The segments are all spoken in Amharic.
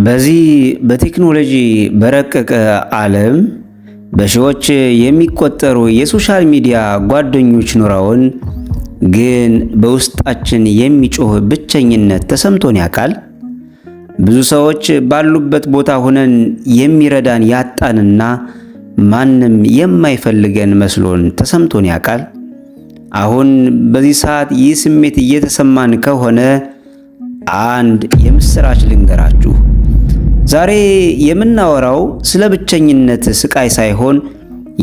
በዚህ በቴክኖሎጂ በረቀቀ ዓለም በሺዎች የሚቆጠሩ የሶሻል ሚዲያ ጓደኞች ኑረውን ግን በውስጣችን የሚጮህ ብቸኝነት ተሰምቶን ያውቃል? ብዙ ሰዎች ባሉበት ቦታ ሆነን የሚረዳን ያጣንና ማንም የማይፈልገን መስሎን ተሰምቶን ያውቃል? አሁን በዚህ ሰዓት ይህ ስሜት እየተሰማን ከሆነ አንድ የምስራች ልንገራችሁ። ዛሬ የምናወራው ስለ ብቸኝነት ስቃይ ሳይሆን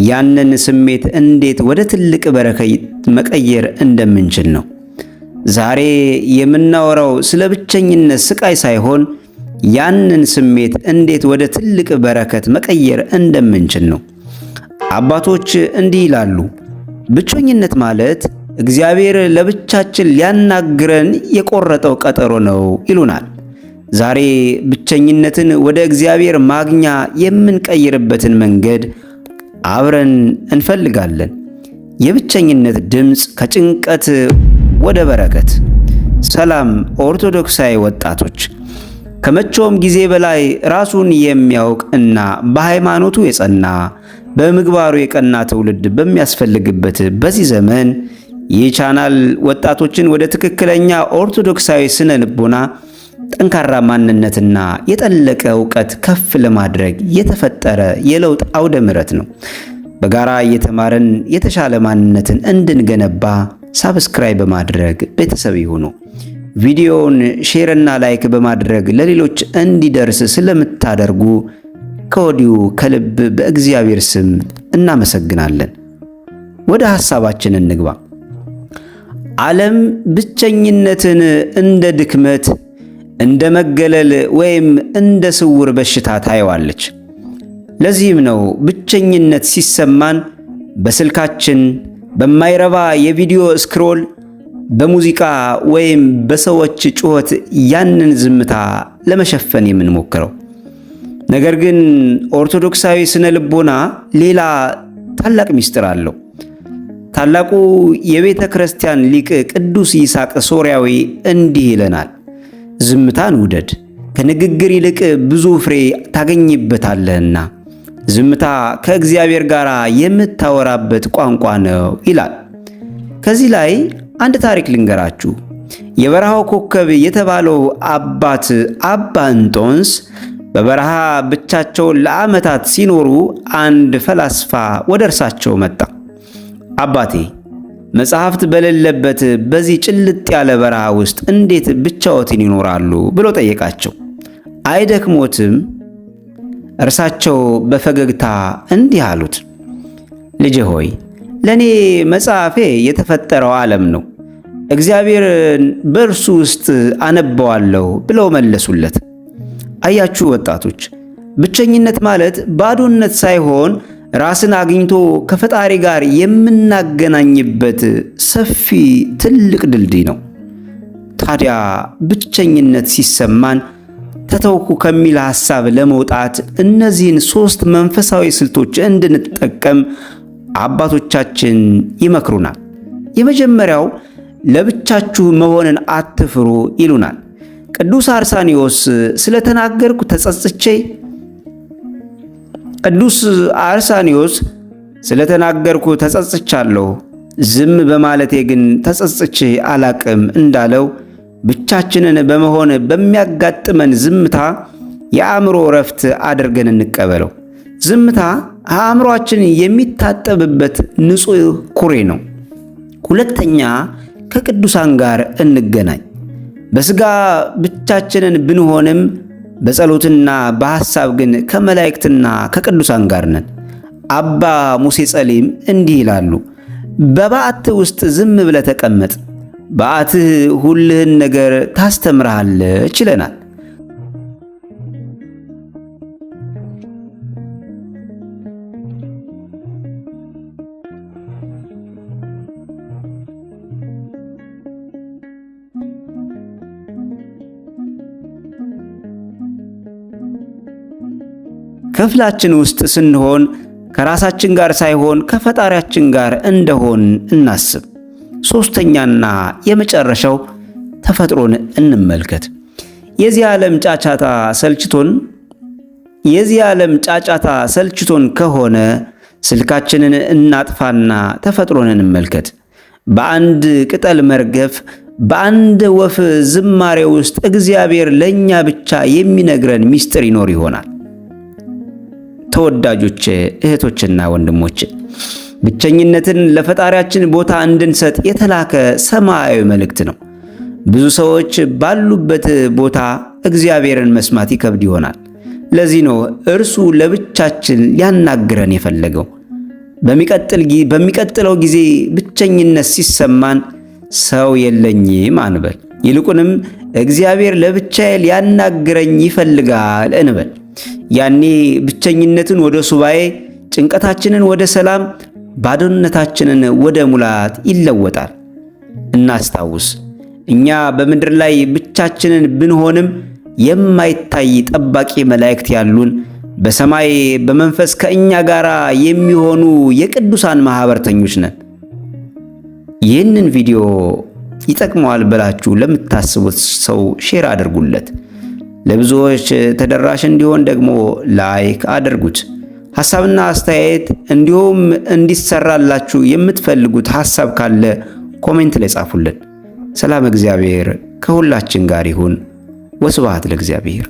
ያንን ስሜት እንዴት ወደ ትልቅ በረከት መቀየር እንደምንችል ነው። ዛሬ የምናወራው ስለ ብቸኝነት ስቃይ ሳይሆን ያንን ስሜት እንዴት ወደ ትልቅ በረከት መቀየር እንደምንችል ነው። አባቶች እንዲህ ይላሉ፣ ብቸኝነት ማለት እግዚአብሔር ለብቻችን ሊያናግረን የቆረጠው ቀጠሮ ነው ይሉናል። ዛሬ ብቸኝነትን ወደ እግዚአብሔር ማግኛ የምንቀይርበትን መንገድ አብረን እንፈልጋለን። የብቸኝነት ድምፅ ከጭንቀት ወደ በረከት። ሰላም ኦርቶዶክሳዊ ወጣቶች፣ ከመቼውም ጊዜ በላይ ራሱን የሚያውቅ እና በሃይማኖቱ የጸና በምግባሩ የቀና ትውልድ በሚያስፈልግበት በዚህ ዘመን ይህ ቻናል ወጣቶችን ወደ ትክክለኛ ኦርቶዶክሳዊ ስነ ልቦና፣ ጠንካራ ማንነትና የጠለቀ ዕውቀት ከፍ ለማድረግ የተፈጠረ የለውጥ አውደ ምሕረት ነው። በጋራ እየተማረን የተሻለ ማንነትን እንድንገነባ ሳብስክራይብ በማድረግ ቤተሰብ ይሁኑ። ቪዲዮውን ሼር እና ላይክ በማድረግ ለሌሎች እንዲደርስ ስለምታደርጉ ከወዲሁ ከልብ በእግዚአብሔር ስም እናመሰግናለን። ወደ ሐሳባችን እንግባ። ዓለም ብቸኝነትን እንደ ድክመት፣ እንደ መገለል ወይም እንደ ስውር በሽታ ታየዋለች። ለዚህም ነው ብቸኝነት ሲሰማን በስልካችን በማይረባ የቪዲዮ ስክሮል፣ በሙዚቃ ወይም በሰዎች ጩኸት ያንን ዝምታ ለመሸፈን የምንሞክረው። ነገር ግን ኦርቶዶክሳዊ ስነ ልቦና ሌላ ታላቅ ምስጢር አለው። ታላቁ የቤተ ክርስቲያን ሊቅ ቅዱስ ይስሐቅ ሶርያዊ እንዲህ ይለናል፣ ዝምታን ውደድ፣ ከንግግር ይልቅ ብዙ ፍሬ ታገኝበታለህና ዝምታ ከእግዚአብሔር ጋር የምታወራበት ቋንቋ ነው ይላል። ከዚህ ላይ አንድ ታሪክ ልንገራችሁ። የበረሃው ኮከብ የተባለው አባት አባ እንጦንስ በበረሃ ብቻቸውን ለዓመታት ሲኖሩ አንድ ፈላስፋ ወደ እርሳቸው መጣ። አባቴ፣ መጽሐፍት በሌለበት በዚህ ጭልጥ ያለ በረሃ ውስጥ እንዴት ብቻዎትን ይኖራሉ ብሎ ጠየቃቸው። አይደክሞትም? እርሳቸው በፈገግታ እንዲህ አሉት፣ ልጄ ሆይ፣ ለኔ መጽሐፌ የተፈጠረው ዓለም ነው፣ እግዚአብሔርን በእርሱ ውስጥ አነባዋለሁ ብለው መለሱለት። አያችሁ ወጣቶች፣ ብቸኝነት ማለት ባዶነት ሳይሆን ራስን አግኝቶ ከፈጣሪ ጋር የምናገናኝበት ሰፊ ትልቅ ድልድይ ነው። ታዲያ ብቸኝነት ሲሰማን ተተውኩ ከሚል ሐሳብ ለመውጣት እነዚህን 3 መንፈሳዊ ስልቶች እንድንጠቀም አባቶቻችን ይመክሩናል። የመጀመሪያው ለብቻችሁ መሆንን አትፍሩ ይሉናል። ቅዱስ አርሳኒዮስ ስለተናገርኩ ተጸጽቼ ተጸጽቻለሁ፣ ዝም በማለቴ ግን ተጸጽቼ አላቅም እንዳለው ብቻችንን በመሆን በሚያጋጥመን ዝምታ የአእምሮ እረፍት አድርገን እንቀበለው። ዝምታ አእምሮአችን የሚታጠብበት ንጹሕ ኩሬ ነው። ሁለተኛ፣ ከቅዱሳን ጋር እንገናኝ። በሥጋ ብቻችንን ብንሆንም በጸሎትና በሐሳብ ግን ከመላእክትና ከቅዱሳን ጋር ነን። አባ ሙሴ ጸሊም እንዲህ ይላሉ፣ በበዓትህ ውስጥ ዝም ብለህ ተቀመጥ፣ በዓትህ ሁልህን ነገር ታስተምርሃለች ይለናል። ክፍላችን ውስጥ ስንሆን ከራሳችን ጋር ሳይሆን ከፈጣሪያችን ጋር እንደሆን እናስብ። ሶስተኛና የመጨረሻው ተፈጥሮን እንመልከት። የዚህ ዓለም ጫጫታ ሰልችቶን ከሆነ ስልካችንን እናጥፋና ተፈጥሮን እንመልከት። በአንድ ቅጠል መርገፍ፣ በአንድ ወፍ ዝማሬ ውስጥ እግዚአብሔር ለኛ ብቻ የሚነግረን ምስጢር ይኖር ይሆናል። ተወዳጆች እህቶችና ወንድሞች፣ ብቸኝነትን ለፈጣሪያችን ቦታ እንድንሰጥ የተላከ ሰማያዊ መልእክት ነው። ብዙ ሰዎች ባሉበት ቦታ እግዚአብሔርን መስማት ይከብድ ይሆናል። ለዚህ ነው እርሱ ለብቻችን ሊያናግረን የፈለገው። በሚቀጥለው ጊዜ ብቸኝነት ሲሰማን ሰው የለኝም አንበል። ይልቁንም እግዚአብሔር ለብቻዬ ሊያናግረኝ ይፈልጋል እንበል። ያኔ ብቸኝነትን ወደ ሱባኤ፣ ጭንቀታችንን ወደ ሰላም፣ ባዶነታችንን ወደ ሙላት ይለወጣል። እናስታውስ፣ እኛ በምድር ላይ ብቻችንን ብንሆንም የማይታይ ጠባቂ መላእክት ያሉን፣ በሰማይ በመንፈስ ከእኛ ጋር የሚሆኑ የቅዱሳን ማህበርተኞች ነን። ይህንን ቪዲዮ ይጠቅመዋል ብላችሁ ለምታስቡት ሰው ሼር አድርጉለት። ለብዙዎች ተደራሽ እንዲሆን ደግሞ ላይክ አድርጉት። ሐሳብና አስተያየት እንዲሁም እንዲሰራላችሁ የምትፈልጉት ሐሳብ ካለ ኮሜንት ላይ ጻፉልን። ሰላም እግዚአብሔር ከሁላችን ጋር ይሁን። ወስብሐት ለእግዚአብሔር።